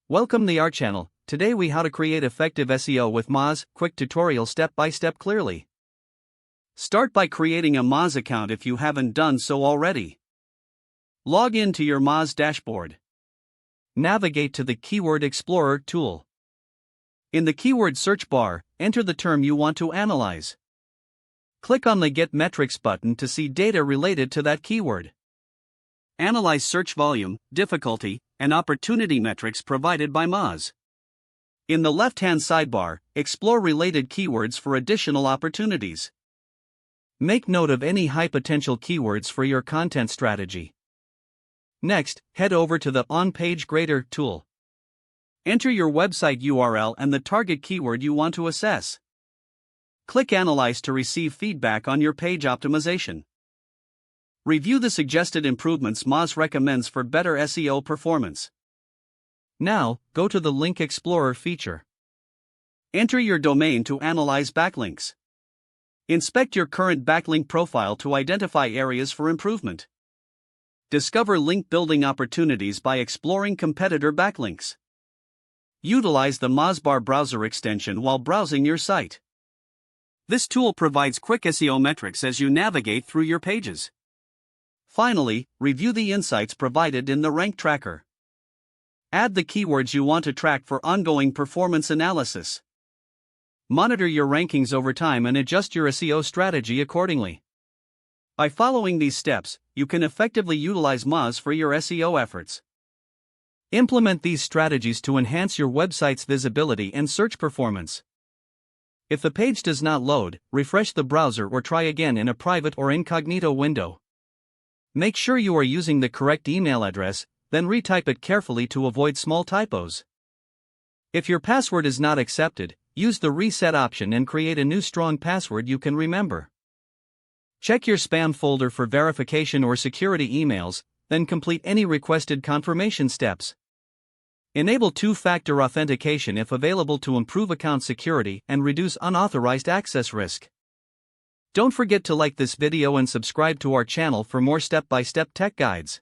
Welcome to our channel. Today we how to create effective SEO with Moz, quick tutorial step by step clearly. Start by creating a Moz account if you haven't done so already. Log in to your Moz dashboard. Navigate to the Keyword Explorer tool. In the keyword search bar, enter the term you want to analyze. Click on the Get Metrics button to see data related to that keyword. Analyze search volume, difficulty, and opportunity metrics provided by Moz. In the left-hand sidebar, explore related keywords for additional opportunities. Make note of any high potential keywords for your content strategy. Next, head over to the On-Page Grader tool. Enter your website URL and the target keyword you want to assess. Click Analyze to receive feedback on your page optimization. Review the suggested improvements Moz recommends for better SEO performance. Now, go to the Link Explorer feature. Enter your domain to analyze backlinks. Inspect your current backlink profile to identify areas for improvement. Discover link building opportunities by exploring competitor backlinks. Utilize the Mozbar browser extension while browsing your site. This tool provides quick SEO metrics as you navigate through your pages. Finally, review the insights provided in the rank tracker. Add the keywords you want to track for ongoing performance analysis. Monitor your rankings over time and adjust your SEO strategy accordingly. By following these steps, you can effectively utilize Moz for your SEO efforts. Implement these strategies to enhance your website's visibility and search performance. If the page does not load, refresh the browser or try again in a private or incognito window. Make sure you are using the correct email address, then retype it carefully to avoid small typos. If your password is not accepted, use the reset option and create a new strong password you can remember. Check your spam folder for verification or security emails, then complete any requested confirmation steps. Enable two-factor authentication if available to improve account security and reduce unauthorized access risk. Don't forget to like this video and subscribe to our channel for more step-by-step tech guides.